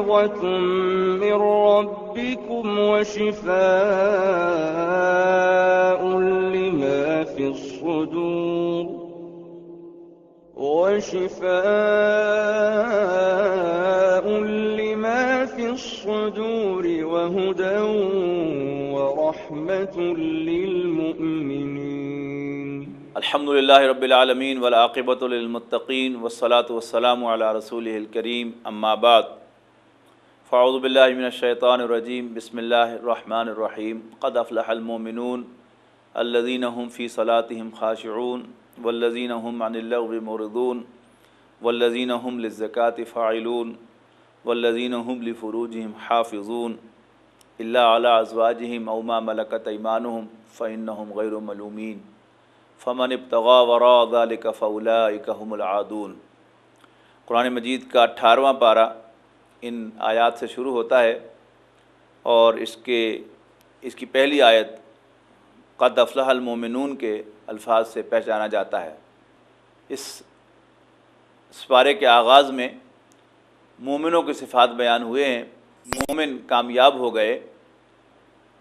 رحمة من ربكم وشفاء لما في الصدور وهدى ورحمة للمؤمنين. الحمد للہ رب العالمین والعاقبۃ للمتقین والصلاة والسلام علی رسولہ الکریم، اما بعد فاعوذ باللہ من الشیطان الرجیم، بسم اللہ الرحمن الرحیم. قد افلح المؤمنون الذین هم فی صلاتهم خاشعون والذین هم عن اللغو معرضون والذین هم للزکاة فاعلون والذین هم لفروجهم حافظون الا علی ازواجهم او ما ملکت ایمانهم فانهم غیر ملومین فمن ابتغى وراء ذلك فاولئک هم العادون. قرآن مجید کا 18واں پارہ ان آیات سے شروع ہوتا ہے اور اس کی پہلی آیت قد افلح المؤمنون کے الفاظ سے پہچانا جاتا ہے. اس پارے کے آغاز میں مومنوں کی صفات بیان ہوئے ہیں. مومن کامیاب ہو گئے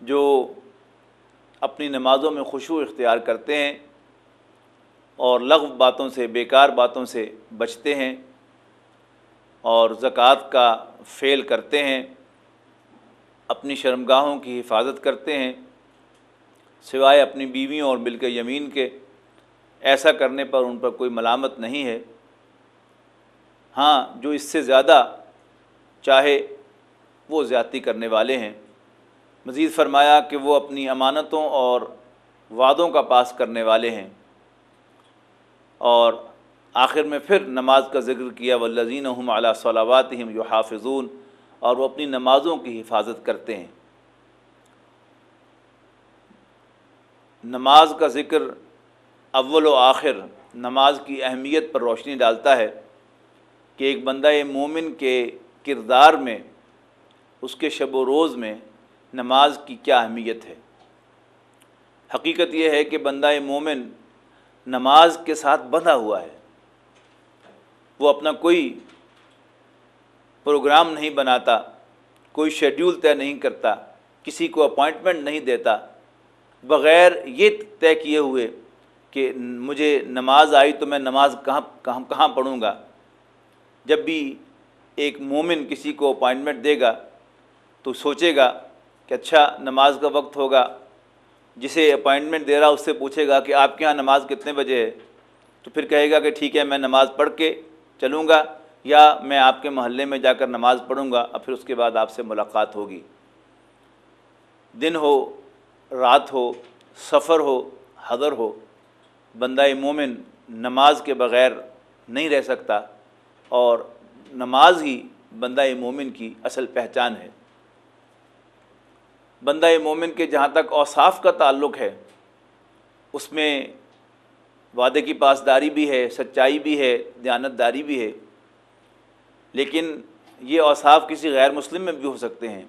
جو اپنی نمازوں میں خشوع اختیار کرتے ہیں اور لغو باتوں سے، بیکار باتوں سے بچتے ہیں اور زکوٰۃ کا فعل کرتے ہیں، اپنی شرمگاہوں کی حفاظت کرتے ہیں سوائے اپنی بیویوں اور ملک یمین کے. ایسا کرنے پر ان پر کوئی ملامت نہیں ہے. ہاں، جو اس سے زیادہ چاہے وہ زیادتی کرنے والے ہیں. مزید فرمایا کہ وہ اپنی امانتوں اور وعدوں کا پاس کرنے والے ہیں، اور آخر میں پھر نماز کا ذکر کیا والذین هم علی صلواتہم یحافظون، اور وہ اپنی نمازوں کی حفاظت کرتے ہیں. نماز کا ذکر اول و آخر نماز کی اہمیت پر روشنی ڈالتا ہے کہ ایک بندہ مومن کے کردار میں، اس کے شب و روز میں نماز کی کیا اہمیت ہے. حقیقت یہ ہے کہ بندہ مومن نماز کے ساتھ بندھا ہوا ہے. وہ اپنا کوئی پروگرام نہیں بناتا، کوئی شیڈیول طے نہیں کرتا، کسی کو اپوائنٹمنٹ نہیں دیتا بغیر یہ طے کیے ہوئے کہ مجھے نماز آئی تو میں نماز کہاں پڑھوں گا. جب بھی ایک مومن کسی کو اپوائنٹمنٹ دے گا تو سوچے گا کہ اچھا نماز کا وقت ہوگا. جسے اپوائنٹمنٹ دے رہا اس سے پوچھے گا کہ آپ کے ہاں نماز کتنے بجے ہے، تو پھر کہے گا کہ ٹھیک ہے میں نماز پڑھ کے چلوں گا، یا میں آپ کے محلے میں جا کر نماز پڑھوں گا اور پھر اس کے بعد آپ سے ملاقات ہوگی. دن ہو، رات ہو، سفر ہو، حضر ہو، بندہ مومن نماز کے بغیر نہیں رہ سکتا، اور نماز ہی بندہ مومن کی اصل پہچان ہے. بندہ مومن کے جہاں تک اوصاف کا تعلق ہے، اس میں وعدے کی پاسداری بھی ہے، سچائی بھی ہے، دیانتداری بھی ہے، لیکن یہ اوصاف کسی غیر مسلم میں بھی ہو سکتے ہیں.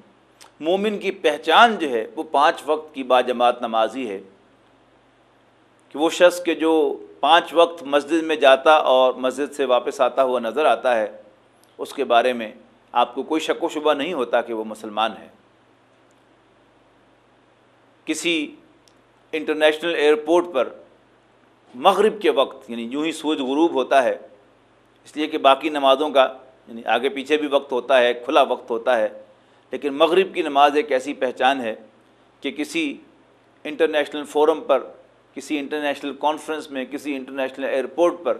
مومن کی پہچان جو ہے وہ 5 وقت کی باجماعت نمازی ہے، کہ وہ شخص کہ جو 5 وقت مسجد میں جاتا اور مسجد سے واپس آتا ہوا نظر آتا ہے، اس کے بارے میں آپ کو کوئی شک و شبہ نہیں ہوتا کہ وہ مسلمان ہے. کسی انٹرنیشنل ایئرپورٹ پر مغرب کے وقت، یعنی یوں ہی سورج غروب ہوتا ہے، اس لیے کہ باقی نمازوں کا یعنی آگے پیچھے بھی وقت ہوتا ہے، کھلا وقت ہوتا ہے، لیکن مغرب کی نماز ایک ایسی پہچان ہے کہ کسی انٹرنیشنل فورم پر، کسی انٹرنیشنل کانفرنس میں، کسی انٹرنیشنل ایئرپورٹ پر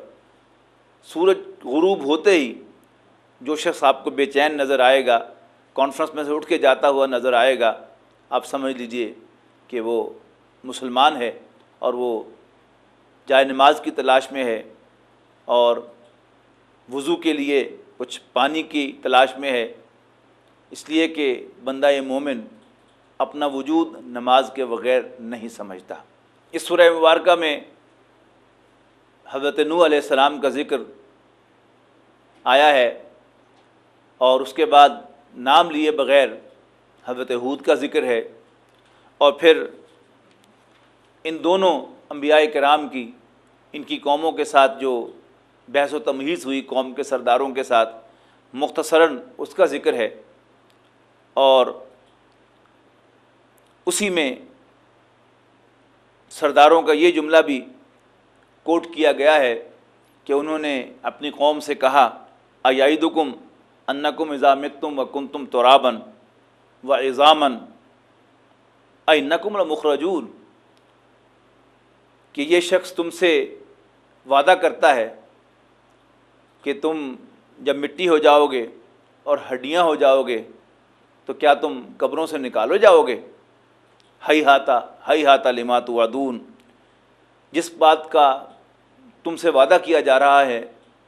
سورج غروب ہوتے ہی جو شخص آپ کو بے چین نظر آئے گا، کانفرنس میں سے اٹھ کے جاتا ہوا نظر آئے گا، آپ سمجھ لیجئے کہ وہ مسلمان ہے اور وہ جائے نماز کی تلاش میں ہے اور وضو کے لیے کچھ پانی کی تلاش میں ہے. اس لیے کہ بندہ مومن اپنا وجود نماز کے بغیر نہیں سمجھتا. اس سورہ مبارکہ میں حضرت نوح علیہ السلام کا ذکر آیا ہے، اور اس کے بعد نام لیے بغیر حضرت ہود کا ذکر ہے، اور پھر ان دونوں انبیاء کرام کی، ان کی قوموں کے ساتھ جو بحث و تمہیز ہوئی قوم کے سرداروں کے ساتھ، مختصراً اس کا ذکر ہے، اور اسی میں سرداروں کا یہ جملہ بھی کوٹ کیا گیا ہے کہ انہوں نے اپنی قوم سے کہا ایعدکم انکم اذا متم وکنتم ترابا وعظاما انکم لمخرجون، کہ یہ شخص تم سے وعدہ کرتا ہے کہ تم جب مٹی ہو جاؤ گے اور ہڈیاں ہو جاؤ گے تو کیا تم قبروں سے نکالو جاؤ گے؟ ہیہات لما توعدون، جس بات کا تم سے وعدہ کیا جا رہا ہے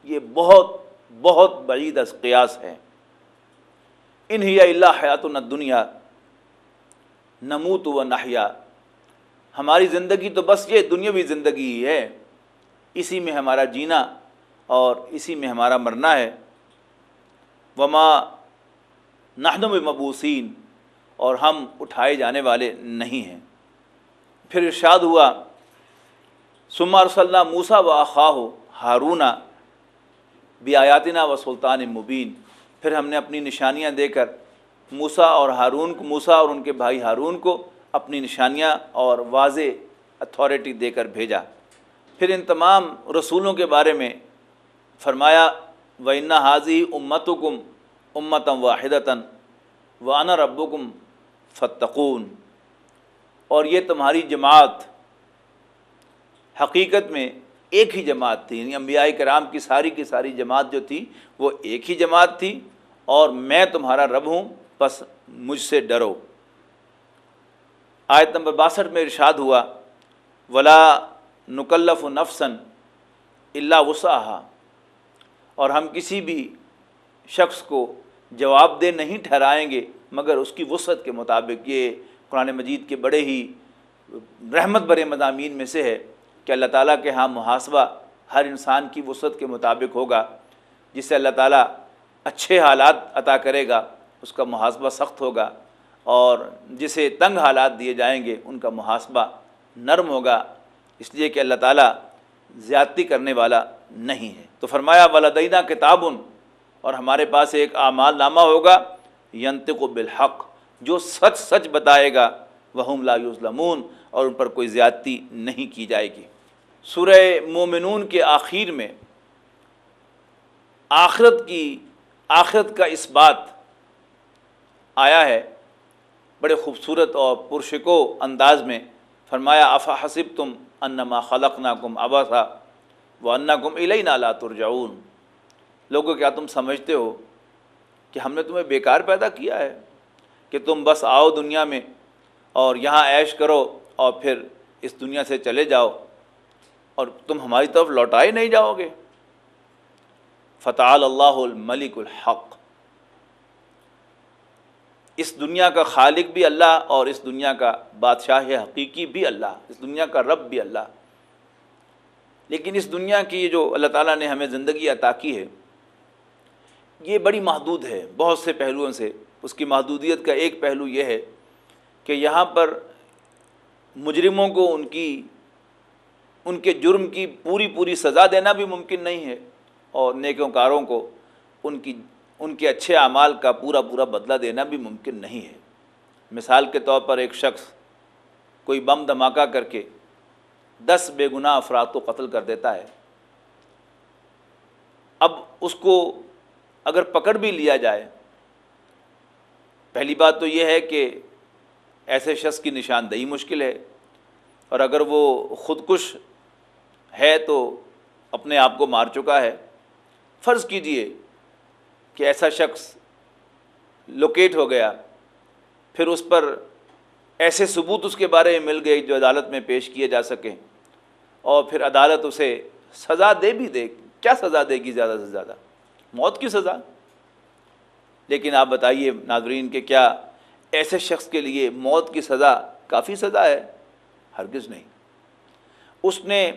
یہ بہت بہت بعید از قیاس ہے۔ ان ہی الا حیاتنا الدنیا نموت و نحیا، ہماری زندگی تو بس یہ دنیاوی زندگی ہی ہے، اسی میں ہمارا جینا اور اسی میں ہمارا مرنا ہے۔ وما نحن بمبعوثین، اور ہم اٹھائے جانے والے نہیں ہیں۔ پھر ارشاد ہوا ثم ارسلنا موسیٰ واخاہ ہارون بآیاتنا وسلطان مبین، پھر ہم نے اپنی نشانیاں دے کر موسیٰ اور ان کے بھائی ہارون کو اپنی نشانیاں اور واضح اتھارٹی دے کر بھیجا۔ پھر ان تمام رسولوں کے بارے میں فرمایا وَإِنَّ هَٰذِهِ أُمَّتُكُمْ أُمَّةً وَاحِدَةً وَأَنَا رَبُّكُمْ فَاتَّقُونِ، اور یہ تمہاری جماعت حقیقت میں ایک ہی جماعت تھی، یعنی انبیاء کرام کی ساری جماعت جو تھی وہ ایک ہی جماعت تھی، اور میں تمہارا رب ہوں، بس مجھ سے ڈرو۔ آیت نمبر 62 میں ارشاد ہوا وَلَا نُكَلَّفُ نَفْسًا إِلَّا وُسْعَهَا، اور ہم کسی بھی شخص کو جواب دہ نہیں ٹھہرائیں گے مگر اس کی وسعت کے مطابق۔ یہ قرآن مجید کے بڑے ہی رحمت بھرے مضامین میں سے ہے کہ اللہ تعالیٰ کے ہاں محاسبہ ہر انسان کی وسعت کے مطابق ہوگا۔ جسے اللہ تعالیٰ اچھے حالات عطا کرے گا اس کا محاسبہ سخت ہوگا، اور جسے تنگ حالات دیے جائیں گے ان کا محاسبہ نرم ہوگا، اس لیے کہ اللہ تعالیٰ زیادتی کرنے والا نہیں ہے۔ تو فرمایا وَلَدَيْنَا کتابٌ، اور ہمارے پاس ایک اعمال نامہ ہوگا ينطق بالحق، جو سچ سچ بتائے گا، وَهُمْ لَا يُظْلَمُونَ، اور ان پر کوئی زیادتی نہیں کی جائے گی۔ سورہ مومنون کے آخر میں آخرت کا اس بات آیا ہے بڑے خوبصورت اور پرشکو انداز میں۔ فرمایا افحسبتم انما خلقناکم عبثا وانکم الینا لا ترجعون، لوگوں کیا تم سمجھتے ہو کہ ہم نے تمہیں بیکار پیدا کیا ہے کہ تم بس آؤ دنیا میں اور یہاں عیش کرو اور پھر اس دنیا سے چلے جاؤ اور تم ہماری طرف لوٹائے نہیں جاؤ گے؟ فتعال اللہ الملک الحق، اس دنیا کا خالق بھی اللہ اور اس دنیا کا بادشاہ حقیقی بھی اللہ، اس دنیا کا رب بھی اللہ۔ لیکن اس دنیا کی جو اللہ تعالیٰ نے ہمیں زندگی عطا کی ہے یہ بڑی محدود ہے بہت سے پہلوؤں سے۔ اس کی محدودیت کا ایک پہلو یہ ہے کہ یہاں پر مجرموں کو ان کے جرم کی پوری سزا دینا بھی ممکن نہیں ہے، اور نیکوکاروں کو ان کے اچھے اعمال کا پورا بدلہ دینا بھی ممکن نہیں ہے۔ مثال کے طور پر ایک شخص کوئی بم دھماکہ کر کے 10 بے گناہ افراد کو قتل کر دیتا ہے، اب اس کو اگر پکڑ بھی لیا جائے، پہلی بات تو یہ ہے کہ ایسے شخص کی نشاندہی مشکل ہے، اور اگر وہ خودکش ہے تو اپنے آپ کو مار چکا ہے۔ فرض کیجئے کہ ایسا شخص لوکیٹ ہو گیا، پھر اس پر ایسے ثبوت اس کے بارے میں مل گئے جو عدالت میں پیش کیے جا سکیں، اور پھر عدالت اسے سزا دے بھی دے۔ کیا سزا دے گی؟ زیادہ سے زیادہ موت کی سزا۔ لیکن آپ بتائیے ناظرین کہ کیا ایسے شخص کے لیے موت کی سزا کافی سزا ہے؟ ہرگز نہیں۔ اس نے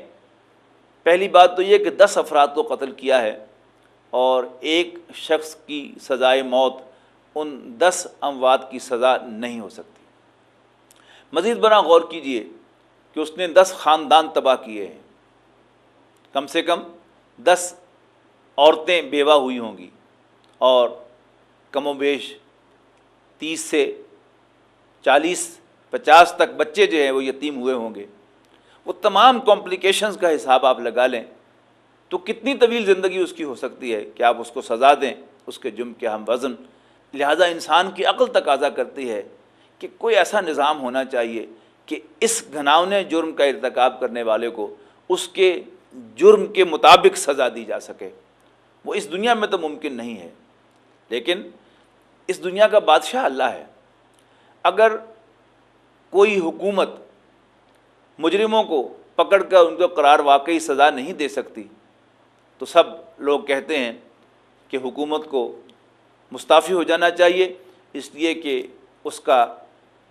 پہلی بات تو یہ کہ 10 افراد کو قتل کیا ہے، اور ایک شخص کی سزائے موت ان 10 اموات کی سزا نہیں ہو سکتی۔ مزید برآں غور کیجئے کہ اس نے 10 خاندان تباہ کیے ہیں، کم سے کم 10 عورتیں بیوہ ہوئی ہوں گی، اور کم و بیش 30 سے 40-50 تک بچے جو ہیں وہ یتیم ہوئے ہوں گے، وہ تمام کمپلیکیشنز کا حساب آپ لگا لیں تو کتنی طویل زندگی اس کی ہو سکتی ہے کہ آپ اس کو سزا دیں اس کے جرم کے ہم وزن۔ لہٰذا انسان کی عقل تقاضا کرتی ہے کہ کوئی ایسا نظام ہونا چاہیے کہ اس گھناؤنے جرم کا ارتکاب کرنے والے کو اس کے جرم کے مطابق سزا دی جا سکے۔ وہ اس دنیا میں تو ممکن نہیں ہے، لیکن اس دنیا کا بادشاہ اللہ ہے۔ اگر کوئی حکومت مجرموں کو پکڑ کر ان کو قرار واقعی سزا نہیں دے سکتی تو سب لوگ کہتے ہیں کہ حکومت کو مستعفی ہو جانا چاہیے، اس لیے کہ اس کا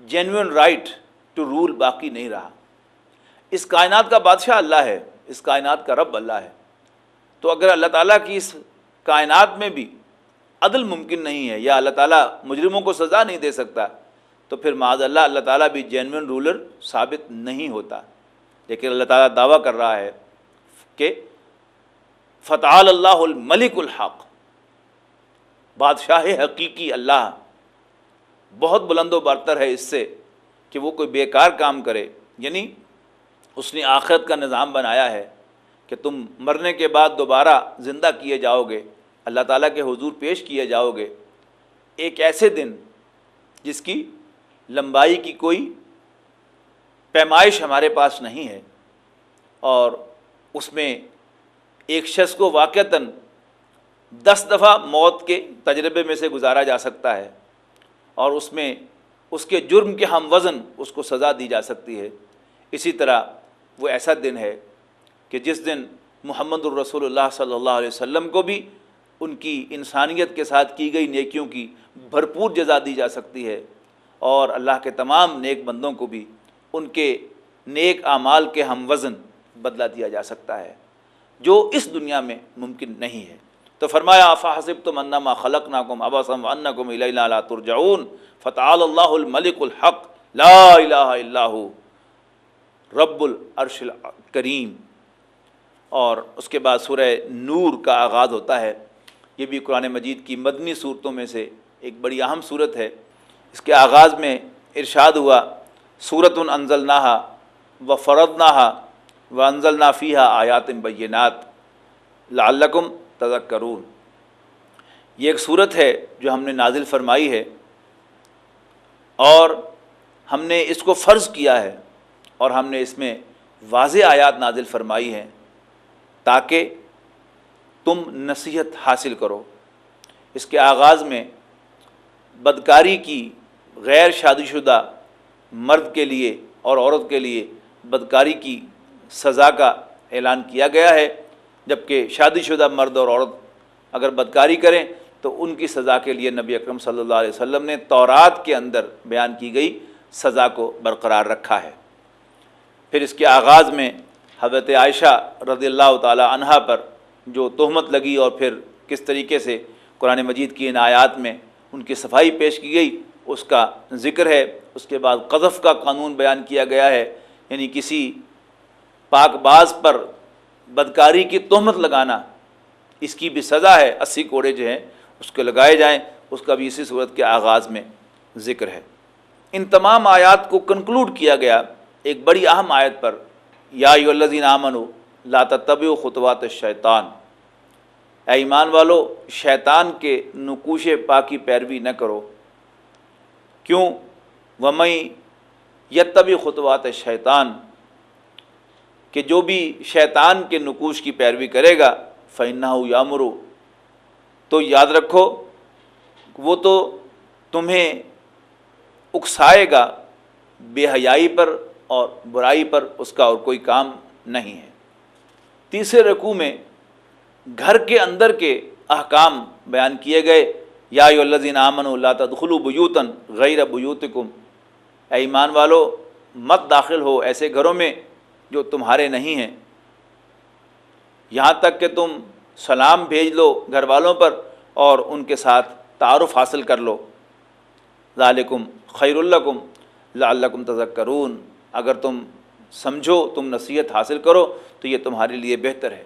جینوئن رائٹ ٹو رول باقی نہیں رہا۔ اس کائنات کا بادشاہ اللہ ہے، اس کائنات کا رب اللہ ہے، تو اگر اللہ تعالیٰ کی اس کائنات میں بھی عدل ممکن نہیں ہے یا اللہ تعالیٰ مجرموں کو سزا نہیں دے سکتا تو پھر معاذ اللہ اللہ تعالیٰ بھی جینوئن رولر ثابت نہیں ہوتا۔ لیکن اللہ تعالیٰ دعویٰ کر رہا ہے کہ فتعال اللہ الملک الحق، بادشاہ حقیقی اللہ بہت بلند و برتر ہے اس سے کہ وہ کوئی بیکار کام کرے۔ یعنی اس نے آخرت کا نظام بنایا ہے کہ تم مرنے کے بعد دوبارہ زندہ کیے جاؤ گے، اللہ تعالیٰ کے حضور پیش کیے جاؤ گے ایک ایسے دن جس کی لمبائی کی کوئی پیمائش ہمارے پاس نہیں ہے، اور اس میں ایک شخص کو واقعتاً 10 دفعہ موت کے تجربے میں سے گزارا جا سکتا ہے، اور اس میں اس کے جرم کے ہم وزن اس کو سزا دی جا سکتی ہے۔ اسی طرح وہ ایسا دن ہے کہ جس دن محمد الرسول اللہ صلی اللہ علیہ وسلم کو بھی ان کی انسانیت کے ساتھ کی گئی نیکیوں کی بھرپور جزا دی جا سکتی ہے، اور اللہ کے تمام نیک بندوں کو بھی ان کے نیک اعمال کے ہم وزن بدلہ دیا جا سکتا ہے، جو اس دنیا میں ممکن نہیں ہے۔ تو فرمایا فحسبتم انما خلقناکم عبثا وانکم الینا لا ترجعون فتعال اللہ الملک الحق لا الہ الا ہو رب العرش الکریم۔ اور اس کے بعد سورہ نور کا آغاز ہوتا ہے، یہ بھی قرآن مجید کی مدنی صورتوں میں سے ایک بڑی اہم صورت ہے۔ اس کے آغاز میں ارشاد ہوا سورۃ انزلناها وفرضناها وانزلنا فیها آیات بینات لعلکم تذکرون۔ یہ ایک صورت ہے جو ہم نے نازل فرمائی ہے اور ہم نے اس کو فرض کیا ہے، اور ہم نے اس میں واضح آیات نازل فرمائی ہیں تاکہ تم نصیحت حاصل کرو۔ اس کے آغاز میں بدکاری کی غیر شادی شدہ مرد کے لیے اور عورت کے لیے بدکاری کی سزا کا اعلان کیا گیا ہے، جبکہ شادی شدہ مرد اور عورت اگر بدکاری کریں تو ان کی سزا کے لیے نبی اکرم صلی اللہ علیہ وسلم نے تورات کے اندر بیان کی گئی سزا کو برقرار رکھا ہے۔ پھر اس کے آغاز میں حضرت عائشہ رضی اللہ تعالی عنہا پر جو تہمت لگی اور پھر کس طریقے سے قرآن مجید کی ان آیات میں ان کی صفائی پیش کی گئی اس کا ذکر ہے۔ اس کے بعد قذف کا قانون بیان کیا گیا ہے، یعنی کسی پاک باز پر بدکاری کی تہمت لگانا، اس کی بھی سزا ہے، 80 کوڑے جو ہیں اس کو لگائے جائیں، اس کا بھی اسی صورت کے آغاز میں ذکر ہے۔ ان تمام آیات کو کنکلوڈ کیا گیا ایک بڑی اہم آیت پر، یا ایھا الذین آمنوا لا تتبعوا خطوات الشیطان، اے ایمان والو شیطان کے نقوش پا کی پیروی نہ کرو۔ کیوں؟ وَمَن یتبع خطوات الشیطان، کہ جو بھی شیطان کے نقوش کی پیروی کرے گا فَإِنَّهُ یَأْمُرُ، تو یاد رکھو وہ تو تمہیں اکسائے گا بے حیائی پر اور برائی پر، اس کا اور کوئی کام نہیں ہے۔ تیسرے رکوع میں گھر کے اندر کے احکام بیان کیے گئے، یا ایھا الذین آمنوا لا تدخلوا بیوتا غیر بیوتکم، اے ایمان والو مت داخل ہو ایسے گھروں میں جو تمہارے نہیں ہیں، یہاں تک کہ تم سلام بھیج لو گھر والوں پر اور ان کے ساتھ تعارف حاصل کر لو۔ ذالکم خیر لکم لعلکم تذکرون، اگر تم سمجھو، تم نصیحت حاصل کرو تو یہ تمہارے لیے بہتر ہے۔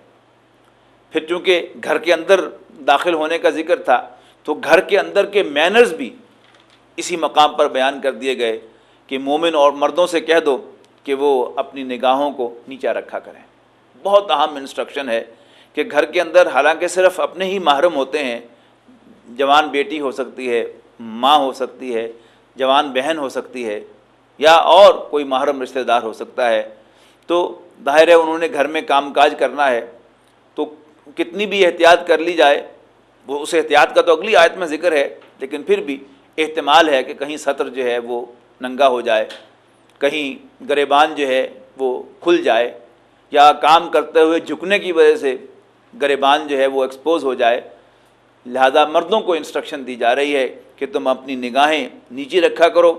پھر چونکہ گھر کے اندر داخل ہونے کا ذکر تھا تو گھر کے اندر کے مینرز بھی اسی مقام پر بیان کر دیے گئے کہ مومن اور مردوں سے کہہ دو کہ وہ اپنی نگاہوں کو نیچا رکھا کریں۔ بہت اہم انسٹرکشن ہے کہ گھر کے اندر حالانکہ صرف اپنے ہی محرم ہوتے ہیں، جوان بیٹی ہو سکتی ہے، ماں ہو سکتی ہے، جوان بہن ہو سکتی ہے، یا اور کوئی محرم رشتہ دار ہو سکتا ہے، تو ظاہر ہے انہوں نے گھر میں کام کاج کرنا ہے، تو کتنی بھی احتیاط کر لی جائے، وہ اس احتیاط کا تو اگلی آیت میں ذکر ہے، لیکن پھر بھی احتمال ہے کہ کہیں سطر جو ہے وہ ننگا ہو جائے، کہیں گریبان جو ہے وہ کھل جائے، یا کام کرتے ہوئے جھکنے کی وجہ سے گریبان جو ہے وہ ایکسپوز ہو جائے۔ لہذا مردوں کو انسٹرکشن دی جا رہی ہے کہ تم اپنی نگاہیں نیچے رکھا کرو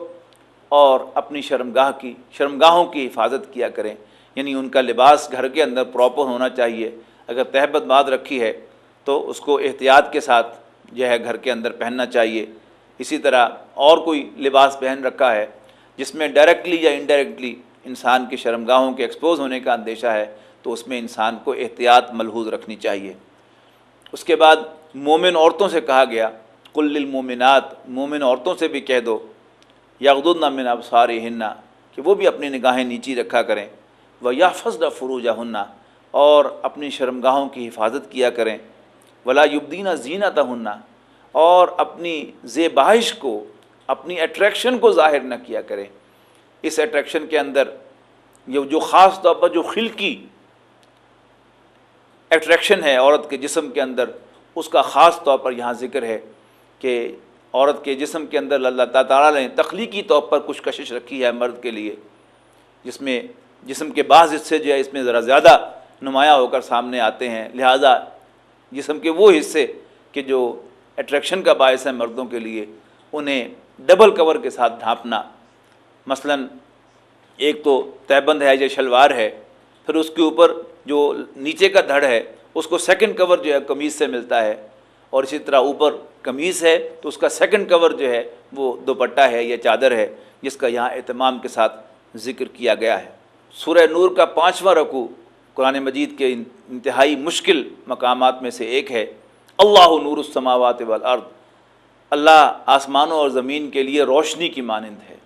اور اپنی شرمگاہوں کی حفاظت کیا کریں، یعنی ان کا لباس گھر کے اندر پراپر ہونا چاہیے۔ اگر تہبت باندھ رکھی ہے تو اس کو احتیاط کے ساتھ جو ہے گھر کے اندر پہننا چاہیے۔ اسی طرح اور کوئی لباس پہن رکھا ہے جس میں ڈائریکٹلی یا انڈائریکٹلی انسان کی شرمگاہوں کے ایکسپوز ہونے کا اندیشہ ہے، تو اس میں انسان کو احتیاط ملحوظ رکھنی چاہیے۔ اس کے بعد مومن عورتوں سے کہا گیا، قل للمومنات، مومن عورتوں سے بھی کہہ دو، یغضضن من ابصارہن، کہ وہ بھی اپنی نگاہیں نیچی رکھا کریں، ویحفظن فروجہن، اور اپنی شرمگاہوں کی حفاظت کیا کریں، ولا یبدین زینتہن، اور اپنی زیبائش کو، اپنی اٹریکشن کو ظاہر نہ کیا کریں۔ اس اٹریکشن کے اندر یہ جو خاص طور پر جو خلقی اٹریکشن ہے عورت کے جسم کے اندر، اس کا خاص طور پر یہاں ذکر ہے کہ عورت کے جسم کے اندر اللہ تعالیٰ نے تخلیقی طور پر کچھ کشش رکھی ہے مرد کے لیے، جس میں جسم کے بعض حصے جو ہے اس میں ذرا زیادہ نمایاں ہو کر سامنے آتے ہیں، لہٰذا جسم کے وہ حصے کہ جو اٹریکشن کا باعث ہے مردوں کے لیے، انہیں ڈبل کور کے ساتھ ڈھانپنا۔ مثلا ایک تو تہبند ہے یا شلوار ہے، پھر اس کے اوپر جو نیچے کا دھڑ ہے اس کو سیکنڈ کور جو ہے قمیص سے ملتا ہے، اور اسی طرح اوپر قمیص ہے تو اس کا سیکنڈ کور جو ہے وہ دوپٹہ ہے یا چادر ہے، جس کا یہاں اہتمام کے ساتھ ذکر کیا گیا ہے۔ سورہ نور کا 5واں رکوع قرآن مجید کے انتہائی مشکل مقامات میں سے ایک ہے۔ اللہ نور السماوات والارض، اللہ آسمانوں اور زمین کے لیے روشنی کی مانند ہے۔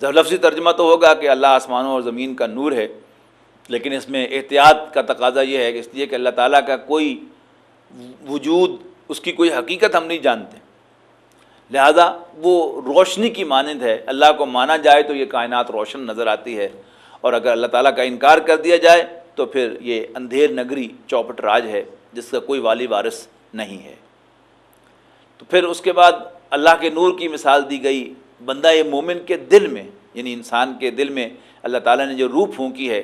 لفظی ترجمہ تو ہوگا کہ اللہ آسمانوں اور زمین کا نور ہے، لیکن اس میں احتیاط کا تقاضا یہ ہے کہ اس لیے کہ اللہ تعالیٰ کا کوئی وجود، اس کی کوئی حقیقت ہم نہیں جانتے، لہذا وہ روشنی کی مانند ہے۔ اللہ کو مانا جائے تو یہ کائنات روشن نظر آتی ہے، اور اگر اللہ تعالیٰ کا انکار کر دیا جائے تو پھر یہ اندھیر نگری چوپٹ راج ہے جس کا کوئی والی وارث نہیں ہے۔ تو پھر اس کے بعد اللہ کے نور کی مثال دی گئی بندہ مومن کے دل میں، یعنی انسان کے دل میں اللہ تعالیٰ نے جو روح پھونکی ہے،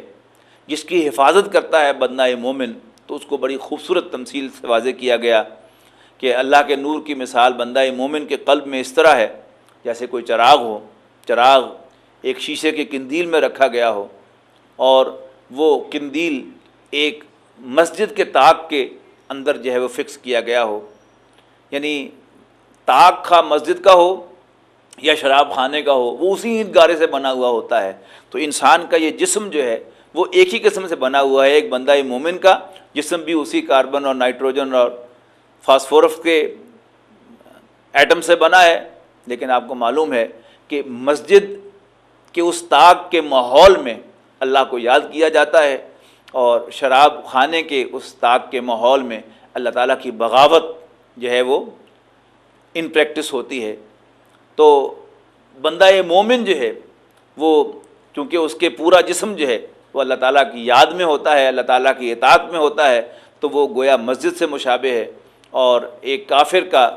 جس کی حفاظت کرتا ہے بندہ مومن، تو اس کو بڑی خوبصورت تمثیل سے واضح کیا گیا کہ اللہ کے نور کی مثال بندہ مومن کے قلب میں اس طرح ہے جیسے کوئی چراغ ہو، چراغ ایک شیشے کے قندیل میں رکھا گیا ہو، اور وہ قندیل ایک مسجد کے طاق کے اندر جو ہے وہ فکس کیا گیا ہو، یعنی طاق خواہ مسجد کا ہو یا شراب خانے کا ہو، وہ اسی اینٹ گارے سے بنا ہوا ہوتا ہے۔ تو انسان کا یہ جسم جو ہے وہ ایک ہی قسم سے بنا ہوا ہے، ایک بندہ مومن کا جسم بھی اسی کاربن اور نائٹروجن اور فاسفورس کے ایٹم سے بنا ہے، لیکن آپ کو معلوم ہے کہ مسجد کے اس طاق کے ماحول میں اللہ کو یاد کیا جاتا ہے، اور شراب خانے کے اس طاق کے ماحول میں اللہ تعالیٰ کی بغاوت جو ہے وہ ان پریکٹس ہوتی ہے۔ تو بندہ مومن جو ہے وہ چونکہ اس کے پورا جسم جو ہے وہ اللہ تعالیٰ کی یاد میں ہوتا ہے، اللہ تعالیٰ کی اطاعت میں ہوتا ہے، تو وہ گویا مسجد سے مشابہ ہے، اور ایک کافر کا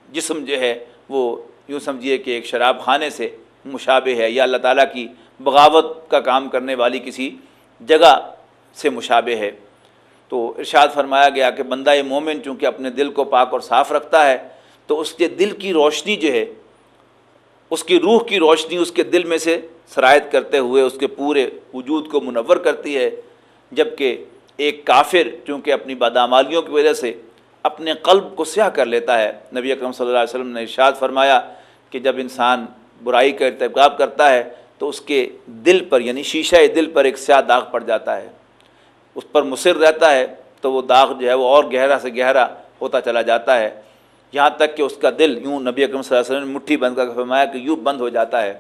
جسم جو ہے وہ یوں سمجھیے کہ ایک شراب خانے سے مشابہ ہے، یا اللہ تعالیٰ کی بغاوت کا کام کرنے والی کسی جگہ سے مشابہ ہے۔ تو ارشاد فرمایا گیا کہ بندہ مومن چونکہ اپنے دل کو پاک اور صاف رکھتا ہے، تو اس کے دل کی روشنی جو ہے، اس کی روح کی روشنی اس کے دل میں سے سرایت کرتے ہوئے اس کے پورے وجود کو منور کرتی ہے، جبکہ ایک کافر چونکہ اپنی بدعمالیوں کی وجہ سے اپنے قلب کو سیاہ کر لیتا ہے۔ نبی اکرم صلی اللہ علیہ وسلم نے ارشاد فرمایا کہ جب انسان برائی کا ارتکاب کرتا ہے تو اس کے دل پر، یعنی شیشہ دل پر ایک سیاہ داغ پڑ جاتا ہے، اس پر مصر رہتا ہے، تو وہ داغ جو ہے وہ اور گہرا سے گہرا ہوتا چلا جاتا ہے، یہاں تک کہ اس کا دل یوں نبی اکرم صلی اللہ علیہ وسلم نے مٹھی بند کر کے فرمایا کہ یوں بند ہو جاتا ہے،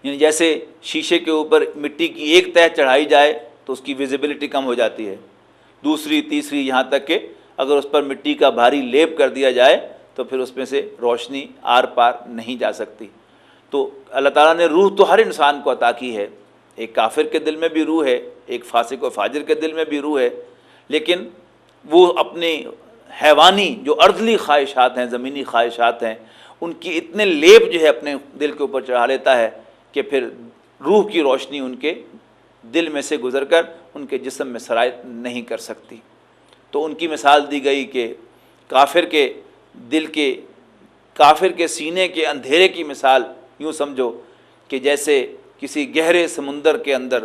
یعنی جیسے شیشے کے اوپر مٹی کی ایک تہہ چڑھائی جائے تو اس کی ویزیبلٹی کم ہو جاتی ہے، دوسری تیسری، یہاں تک کہ اگر اس پر مٹی کا بھاری لیپ کر دیا جائے تو پھر اس میں سے روشنی آر پار نہیں جا سکتی۔ تو اللہ تعالیٰ نے روح تو ہر انسان کو عطا کی ہے، ایک کافر کے دل میں بھی روح ہے، ایک فاسق و فاجر کے دل میں بھی روح ہے، لیکن وہ اپنے حیوانی جو ارضلی خواہشات ہیں، زمینی خواہشات ہیں، ان کی اتنے لیپ جو ہے اپنے دل کے اوپر چڑھا لیتا ہے کہ پھر روح کی روشنی ان کے دل میں سے گزر کر ان کے جسم میں سرایت نہیں کر سکتی۔ تو ان کی مثال دی گئی کہ کافر کے سینے کے اندھیرے کی مثال یوں سمجھو کہ جیسے کسی گہرے سمندر کے اندر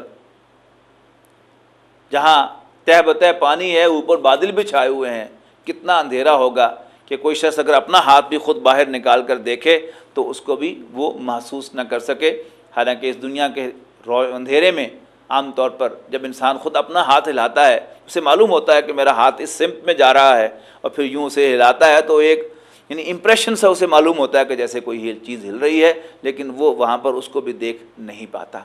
جہاں تہ بتہ پانی ہے، اوپر بادل بھی چھائے ہوئے ہیں، کتنا اندھیرا ہوگا کہ کوئی شخص اگر اپنا ہاتھ بھی خود باہر نکال کر دیکھے تو اس کو بھی وہ محسوس نہ کر سکے۔ حالانکہ اس دنیا کے اندھیرے میں عام طور پر جب انسان خود اپنا ہاتھ ہلاتا ہے اسے معلوم ہوتا ہے کہ میرا ہاتھ اس سمت میں جا رہا ہے، اور پھر یوں اسے ہلاتا ہے تو ایک یعنی امپریشن سے اسے معلوم ہوتا ہے کہ جیسے کوئی چیز ہل رہی ہے، لیکن وہ وہاں پر اس کو بھی دیکھ نہیں پاتا۔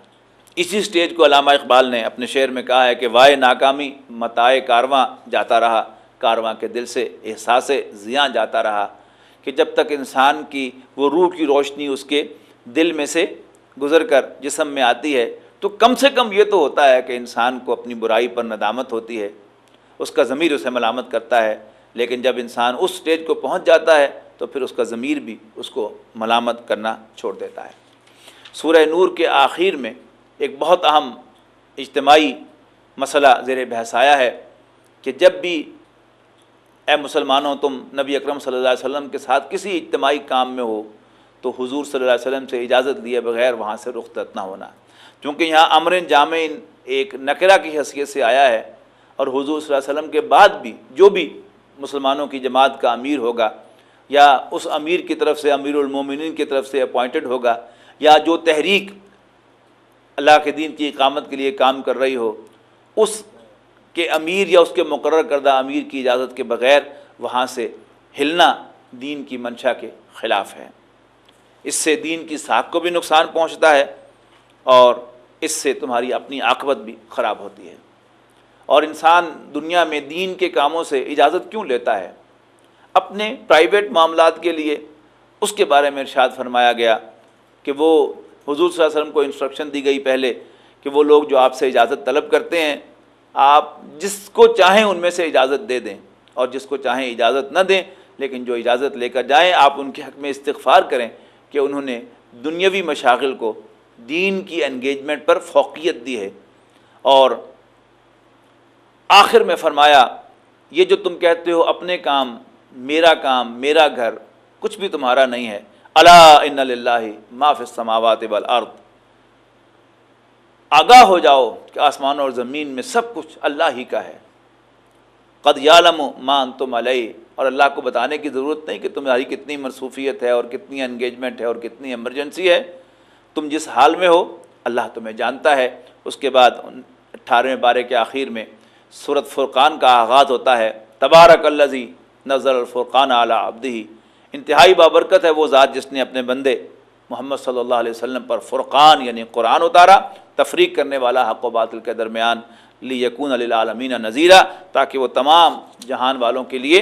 اسی سٹیج کو علامہ اقبال نے اپنے شعر میں کہا ہے کہ وائے ناکامی متائے کارواں جاتا رہا، کارواں کے دل سے احساس زیاں جاتا رہا، کہ جب تک انسان کی وہ روح کی روشنی اس کے دل میں سے گزر کر جسم میں آتی ہے تو کم سے کم یہ تو ہوتا ہے کہ انسان کو اپنی برائی پر ندامت ہوتی ہے، اس کا ضمیر اسے ملامت کرتا ہے، لیکن جب انسان اس سٹیج کو پہنچ جاتا ہے تو پھر اس کا ضمیر بھی اس کو ملامت کرنا چھوڑ دیتا ہے۔ سورہ نور کے آخر میں ایک بہت اہم اجتماعی مسئلہ زیر بحث آیا ہے کہ جب بھی اے مسلمانوں تم نبی اکرم صلی اللہ علیہ وسلم کے ساتھ کسی اجتماعی کام میں ہو تو حضور صلی اللہ علیہ وسلم سے اجازت لیے بغیر وہاں سے رخصت نہ ہونا، چونکہ یہاں امر جامع ایک نکرہ کی حیثیت سے آیا ہے، اور حضور صلی اللہ علیہ وسلم کے بعد بھی جو بھی مسلمانوں کی جماعت کا امیر ہوگا یا اس امیر کی طرف سے امیر المومنین کی طرف سے اپوائنٹڈ ہوگا یا جو تحریک اللہ کے دین کی اقامت کے لیے کام کر رہی ہو، اس کے امیر یا اس کے مقرر کردہ امیر کی اجازت کے بغیر وہاں سے ہلنا دین کی منشا کے خلاف ہے۔ اس سے دین کی ساکھ کو بھی نقصان پہنچتا ہے اور اس سے تمہاری اپنی عاقبت بھی خراب ہوتی ہے۔ اور انسان دنیا میں دین کے کاموں سے اجازت کیوں لیتا ہے؟ اپنے پرائیویٹ معاملات کے لیے۔ اس کے بارے میں ارشاد فرمایا گیا کہ وہ حضور صلی اللہ علیہ وسلم کو انسٹرکشن دی گئی پہلے کہ وہ لوگ جو آپ سے اجازت طلب کرتے ہیں آپ جس کو چاہیں ان میں سے اجازت دے دیں، اور جس کو چاہیں اجازت نہ دیں، لیکن جو اجازت لے کر جائیں آپ ان کے حق میں استغفار کریں کہ انہوں نے دنیاوی مشاغل کو دین کی انگیجمنٹ پر فوقیت دی ہے۔ اور آخر میں فرمایا یہ جو تم کہتے ہو اپنے کام، میرا گھر، کچھ بھی تمہارا نہیں ہے۔ الا ان للہ ما فی السماوات والارض، آگاہ ہو جاؤ کہ آسمانوں اور زمین میں سب کچھ اللہ ہی کا ہے۔ قد یعلم ما انتم علیہ، اور اللہ کو بتانے کی ضرورت نہیں کہ تمہاری کتنی مصروفیت ہے اور کتنی انگیجمنٹ ہے اور کتنی ایمرجنسی ہے، تم جس حال میں ہو اللہ تمہیں جانتا ہے۔ اس کے بعد 18ویں پارے کے آخر میں سورۃ فرقان کا آغاز ہوتا ہے، تبارک الذی نزل الفرقان علی عبدہ، انتہائی بابرکت ہے وہ ذات جس نے اپنے بندے محمد صلی اللہ علیہ وسلم پر فرقان یعنی قرآن اتارا، تفریق کرنے والا حق و باطل کے درمیان، لیکون للعالمین نذیرا، تاکہ وہ تمام جہان والوں کے لیے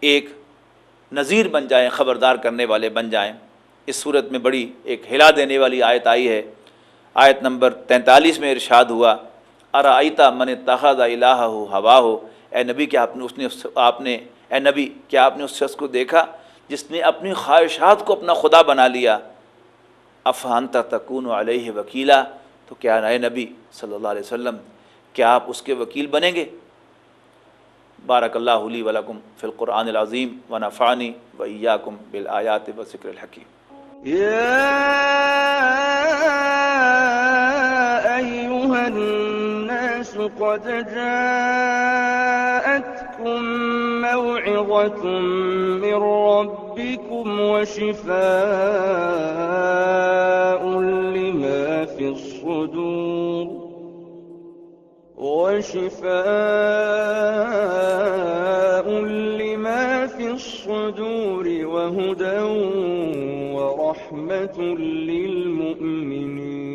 ایک نذیر بن جائیں، خبردار کرنے والے بن جائیں۔ اس صورت میں بڑی ایک ہلا دینے والی آیت آئی ہے، آیت نمبر 43 میں ارشاد ہوا، ارأیت من اتخذ الہہ ہواہ، اے نبی کیا آپ نے اس شخص کو دیکھا جس نے اپنی خواہشات کو اپنا خدا بنا لیا، افانت تکون علیہ وکیلا، تو کیا اے نبی صلی اللہ علیہ وسلم کیا آپ اس کے وکیل بنیں گے؟ بارک اللہ لی ولکم فی القرآن العظیم ونفعنی وإیاکم بالآیات والذکر الحکیم۔ يا أيها الناس قد جاءتكم موعظة من ربكم وشفاء لما في الصدور وهدى ورحمة للمؤمنين